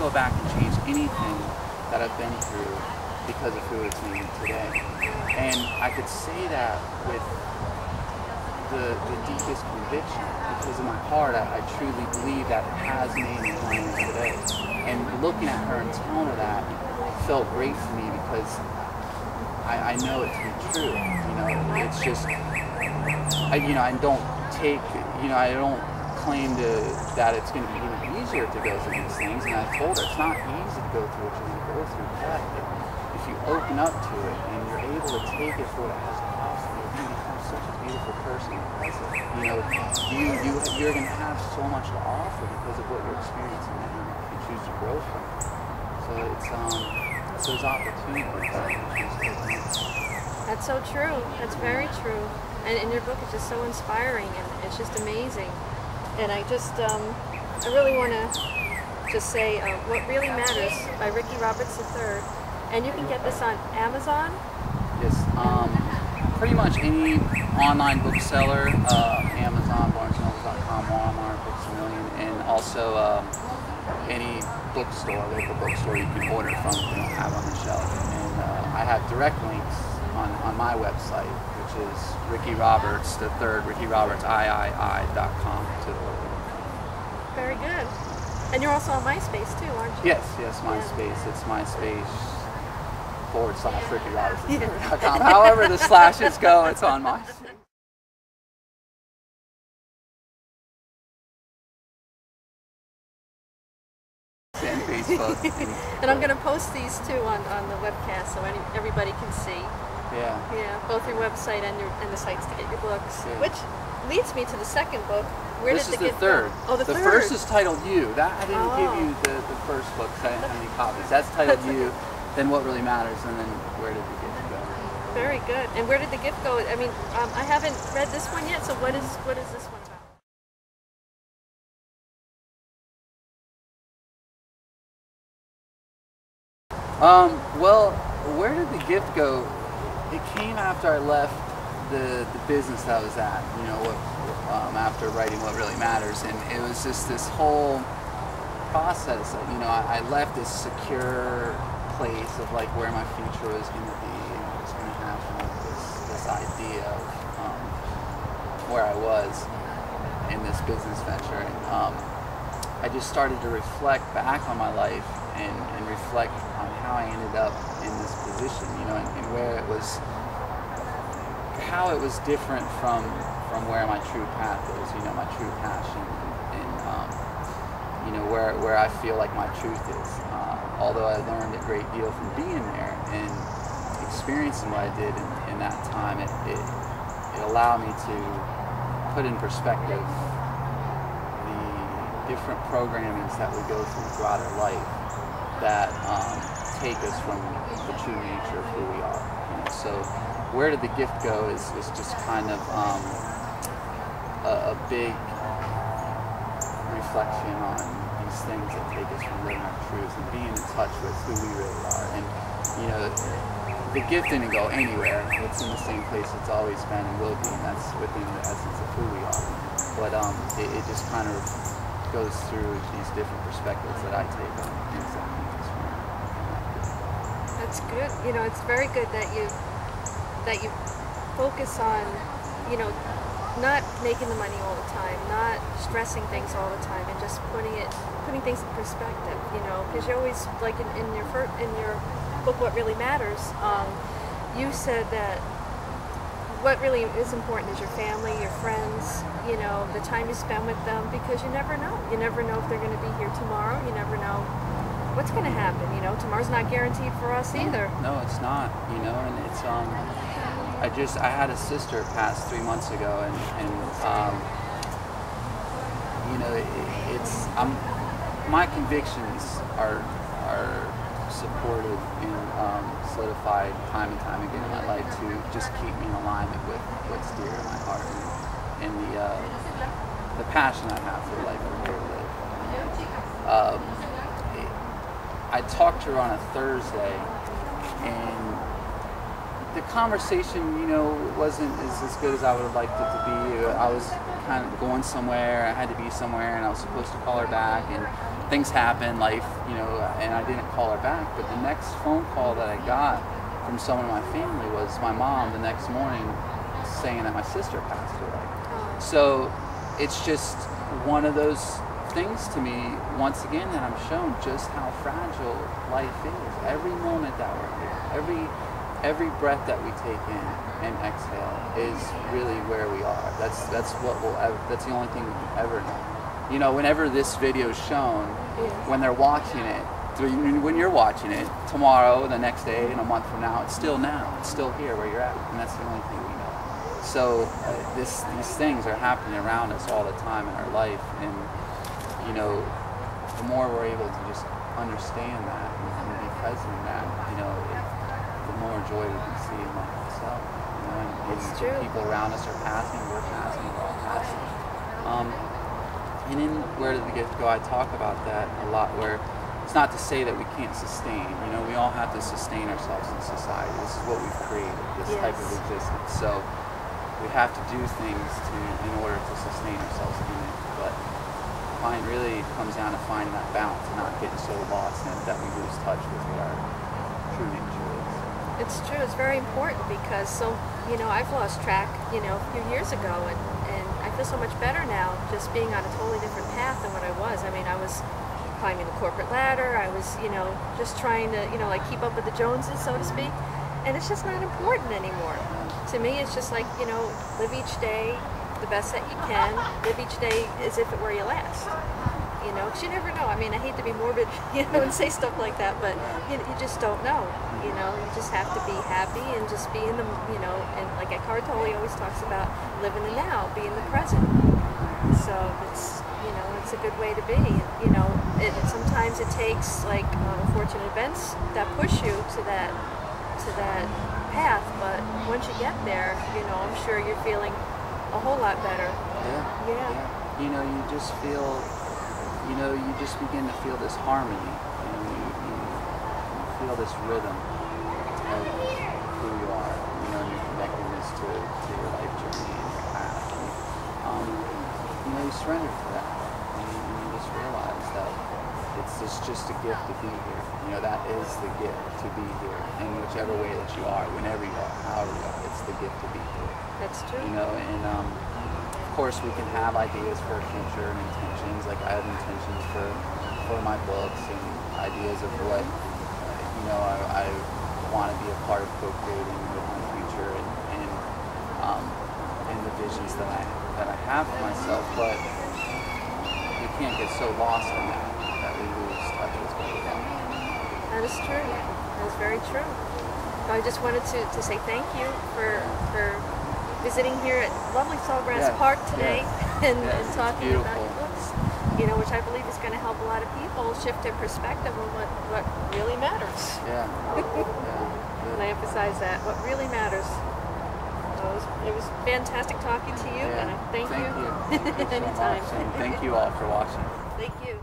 go back and change anything that I've been through because of who it's made me today. And I could say that with the deepest conviction, because in my heart I truly believe that it has made me who I am today. And looking at her and telling her that felt great for me, because I know it to be true. You know, it's just, I don't take, I don't claim that it's going to be any easier to go through these things. And I told her it's not easy to go through what you're going to go through, but if you open up to it and you're able to take it for what it has to offer you, you become such a beautiful person because of it. You know, you're going to have so much to offer because of what you're experiencing now. You choose to grow from it. So it's those opportunities that you choose to take. That's so true. That's very true. And in your book, it's just so inspiring, and it's just amazing. And I just, I really want to just say What Really Matters by Ricky Roberts III. And you can get this on Amazon? Yes, pretty much any online bookseller, Amazon, BarnesandNoble.com, Walmart, Books A Million, and also any bookstore, local bookstore you can order from, you don't have on the shelf. And I have direct links on my website, which is Ricky Roberts III, RickyRobertsIII.com to order. Very good. And you're also on MySpace too, aren't you? Yes, MySpace. Yeah. It's MySpace /RickyRoberts.com. However the slashes go, it's on MySpace. And Facebook. And I'm going to post these too on the webcast so everybody can see. Yeah. Yeah, both your website and the sites to get your books. Yeah. Which leads me to the second book. Where this did is the the third. Go? Oh, the third. The first is titled You. That I didn't give you the first book because I didn't have any copies. That's titled You. Then What Really Matters, and then Where Did the Gift Go? Very good. And where did the gift go? I mean, I haven't read this one yet. So what is this one about? Well, Where Did the Gift Go? It came after I left the business that I was at, after writing What Really Matters, and it was just this whole process. I left this secure place of like where my future was going to be, and what was going to happen with this idea of where I was in this business venture, and I just started to reflect back on my life and reflect on how I ended up in this position, and where it was, how it was different from where my true path is, my true passion, and where I feel like my truth is. Although I learned a great deal from being there and experiencing what I did in that time, it allowed me to put in perspective the different programmings that we go through throughout our life that take us from the true nature of who we are. So Where Did the Gift Go is just kind of a big reflection on these things that take us from living our truth and being in touch with who we really are. And the gift didn't go anywhere. It's in the same place it's always been and will be, and that's within the essence of who we are. But it just kind of goes through these different perspectives that I take on things that make us from. That's good. It's very good that you focus on, not making the money all the time, not stressing things all the time, and just putting things in perspective. Because you always, like in your book, What Really Matters, you said that what really is important is your family, your friends, the time you spend with them, because you never know. You never know if they're going to be here tomorrow. You never know what's going to happen. Tomorrow's not guaranteed for us either. No, it's not. And it's I had a sister pass 3 months ago, and my convictions are supported and solidified time and time again in my life to just keep me in alignment with what's dear in my heart and the passion I have for the life I'm here to live. I talked to her on a Thursday, and the conversation, wasn't as good as I would have liked it to be. I was kind of going somewhere, I had to be somewhere, and I was supposed to call her back, and things happen, life, you know, and I didn't call her back. But the next phone call that I got from someone in my family was my mom the next morning saying that my sister passed away. So it's just one of those things to me, once again, that I'm shown just how fragile life is. Every moment that we're here, every breath that we take in and exhale is really where we are. That's what we'll ever, that's the only thing we can ever know. You know, whenever this video is shown, when they're watching it, when you're watching it tomorrow, the next day, and a month from now, it's still now. It's still here where you're at, and that's the only thing we know. So these things are happening around us all the time in our life, and you know, the more we're able to just understand that and be present in that, you know, the more joy we can see in life itself. You know, and the people around us are passing, we're passing, we're all passing. And in Where Did the Gift Go, I talk about that a lot, where it's not to say that we can't sustain. You know, we all have to sustain ourselves in society. This is what we've created, this type of existence. So we have to do things in order to sustain ourselves in it. But it really comes down to finding that balance and not getting so lost in it that we lose touch with what our true nature is. It's true. It's very important because you know, I've lost track, you know, a few years ago, and I feel so much better now just being on a totally different path than what I was. I mean, I was climbing the corporate ladder. I was, you know, just trying to, you know, like keep up with the Joneses, so to speak. And it's just not important anymore. To me, it's just like, you know, live each day the best that you can. Live each day as if it were your last. You know, because you never know. I mean, I hate to be morbid, you know, and say stuff like that, but you just don't know. You know, you just have to be happy and just be in the, you know, and like Eckhart Tolle always talks about, live in the now, be in the present. So it's, you know, it's a good way to be. You know, sometimes it takes like unfortunate events that push you to that path, but once you get there, you know, I'm sure you're feeling a whole lot better. Yeah. You know, you just feel, you know, you just begin to feel this harmony. You know, you feel this rhythm of who you are, you know, and your connectedness to your life journey and your path. And, you know, you surrender to that. And you just realize that it's just a gift to be here. You know, that is the gift, to be here. In whichever way that you are, whenever you are, however you are, it's the gift to be here. That's true. You know, and of course we can have ideas for our future and intentions. Like I have intentions for my books and ideas of what, you know, I want to be a part of co-creating with my future and the visions that I have for myself. But we can't get so lost in that we lose touch with what we are. That is true. That is very true. So I just wanted to say thank you for visiting here at lovely Sawgrass Park today and talking about your books. You know, which I believe is going to help a lot of people shift their perspective on what really matters. And I emphasize that, what really matters. So it was fantastic talking to you, and I thank you. Thank you so Anytime. much, and thank you all for watching. Thank you.